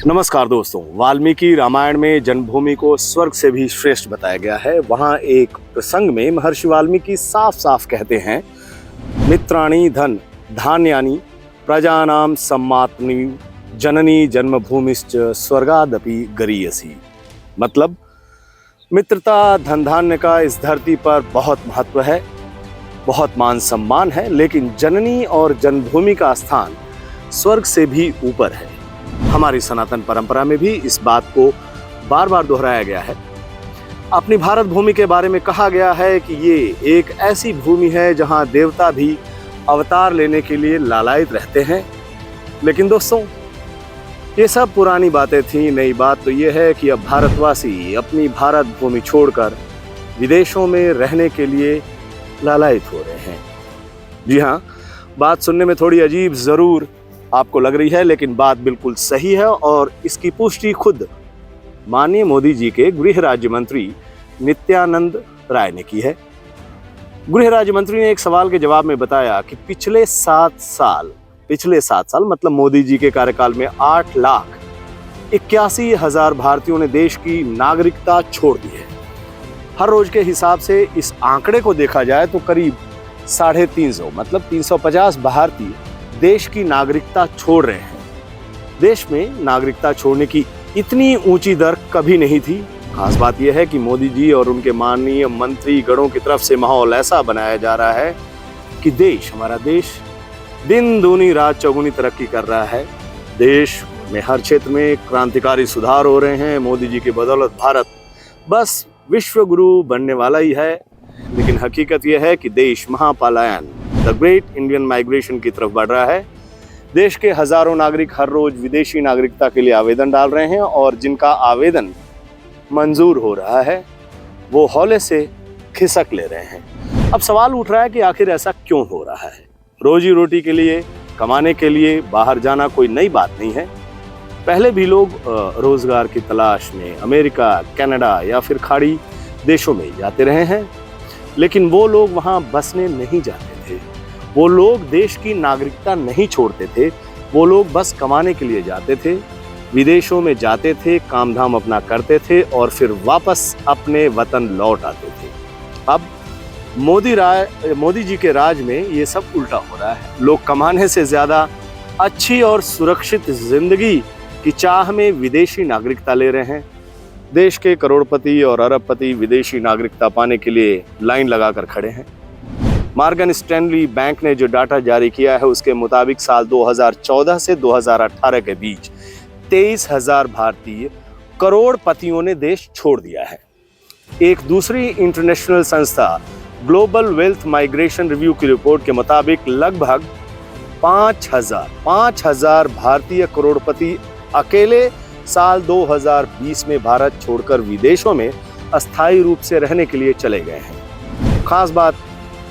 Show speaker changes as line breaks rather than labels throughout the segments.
नमस्कार दोस्तों, वाल्मीकि रामायण में जन्मभूमि को स्वर्ग से भी श्रेष्ठ बताया गया है। वहाँ एक प्रसंग में महर्षि वाल्मीकि साफ साफ कहते हैं, मित्राणि धन धान्यानि प्रजानाम सम्मातनी जननी जन्मभूमिश्च स्वर्गादपि गरीयसी। मतलब मित्रता धन धान्य का इस धरती पर बहुत महत्व है, बहुत मान सम्मान है, लेकिन जननी और जन्मभूमि का स्थान स्वर्ग से भी ऊपर है। हमारी सनातन परंपरा में भी इस बात को बार बार दोहराया गया है। अपनी भारत भूमि के बारे में कहा गया है कि ये एक ऐसी भूमि है जहां देवता भी अवतार लेने के लिए लालायित रहते हैं। लेकिन दोस्तों, ये सब पुरानी बातें थी। नई बात तो ये है कि अब भारतवासी अपनी भारत भूमि छोड़कर विदेशों में रहने के लिए लालायित हो रहे हैं। जी हाँ, बात सुनने में थोड़ी अजीब जरूर आपको लग रही है, लेकिन बात बिल्कुल सही है और इसकी पुष्टि खुद माननीय मोदी जी के गृह राज्य मंत्री नित्यानंद राय ने की है। गृह राज्य मंत्री ने एक सवाल के जवाब में बताया कि पिछले 7 साल मतलब मोदी जी के कार्यकाल में 8,81,000 भारतीयों ने देश की नागरिकता छोड़ दी है। हर रोज के हिसाब से इस आंकड़े को देखा जाए तो करीब 350 मतलब 350 भारतीय देश की नागरिकता छोड़ रहे हैं। देश में नागरिकता छोड़ने की इतनी ऊंची दर कभी नहीं थी। खास बात यह है कि मोदी जी और उनके माननीय मंत्री गणों की तरफ से माहौल ऐसा बनाया जा रहा है कि हमारा देश दिन दूनी रात चौगुनी तरक्की कर रहा है। देश में हर क्षेत्र में क्रांतिकारी सुधार हो रहे हैं। मोदी जी की बदौलत भारत बस विश्व गुरु बनने वाला ही है। लेकिन हकीकत यह है कि देश Mahapalayana the great Indian migration की तरफ बढ़ रहा है। देश के हजारों नागरिक हर रोज विदेशी नागरिकता के लिए आवेदन डाल रहे हैं और जिनका आवेदन मंजूर हो रहा है वो हौले से खिसक ले रहे हैं। अब सवाल उठ रहा है कि आखिर ऐसा क्यों हो रहा है। रोजी रोटी के लिए, कमाने के लिए बाहर जाना कोई नई बात नहीं है। पहले भी लोग रोजगार की तलाश में अमेरिका, कनाडा या फिर खाड़ी देशों में जाते रहे हैं, लेकिन वो लोग वहां बसने नहीं जाते थे। वो लोग देश की नागरिकता नहीं छोड़ते थे। वो लोग बस कमाने के लिए जाते थे, विदेशों में जाते थे, काम धाम अपना करते थे और फिर वापस अपने वतन लौट आते थे। अब मोदी जी के राज में ये सब उल्टा हो रहा है। लोग कमाने से ज्यादा अच्छी और सुरक्षित जिंदगी की चाह में विदेशी नागरिकता ले रहे हैं। देश के करोड़पति और अरबपति विदेशी नागरिकता पाने के लिए लाइन लगाकर खड़े हैं। मॉर्गन स्टैनली बैंक ने जो डाटा जारी किया है उसके मुताबिक साल 2014 से 2018 के बीच 23,000 भारतीय करोड़पतियों ने देश छोड़ दिया है। एक दूसरी इंटरनेशनल संस्था ग्लोबल वेल्थ माइग्रेशन रिव्यू की रिपोर्ट के मुताबिक लगभग 5,000 भारतीय करोड़पति अकेले साल 2020 में भारत छोड़कर विदेशों में अस्थायी रूप से रहने के लिए चले गए हैं। खास बात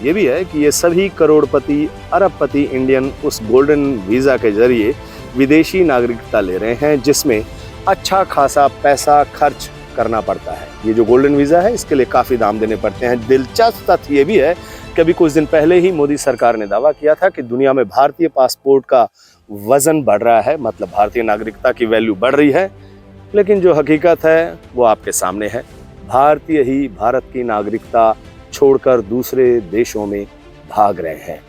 यह भी है कि ये सभी करोड़पति अरबपति इंडियन उस गोल्डन वीजा के जरिए विदेशी नागरिकता ले रहे हैं, जिसमें अच्छा खासा पैसा खर्च करना पड़ता है। ये जो गोल्डन वीजा है इसके लिए काफी दाम देने पड़ते हैं। दिलचस्प तथ्य ये भी है कि अभी कुछ दिन पहले ही मोदी सरकार ने दावा किया था कि दुनिया में भारतीय पासपोर्ट का वजन बढ़ रहा है, मतलब भारतीय नागरिकता की वैल्यू बढ़ रही है। लेकिन जो हकीकत है वो आपके सामने है। भारतीय ही भारत की नागरिकता छोड़कर दूसरे देशों में भाग रहे हैं।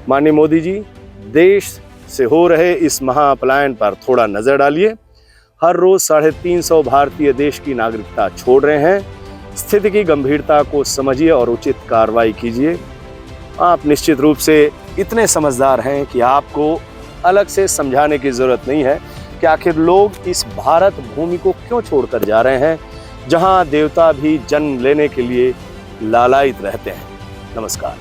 माननीय मोदी जी, देश से हो रहे इस महापलायन पर थोड़ा नजर डालिए। हर रोज 350 भारतीय देश की नागरिकता छोड़ रहे हैं। स्थिति की गंभीरता को समझिए और उचित कार्रवाई कीजिए। आप निश्चित रूप से इतने समझदार हैं कि आपको अलग से समझाने की जरूरत नहीं है कि आखिर लोग इस भारत भूमि को क्यों छोड़कर जा रहे हैं, जहां देवता भी जन्म लेने के लिए लालायित रहते हैं। नमस्कार।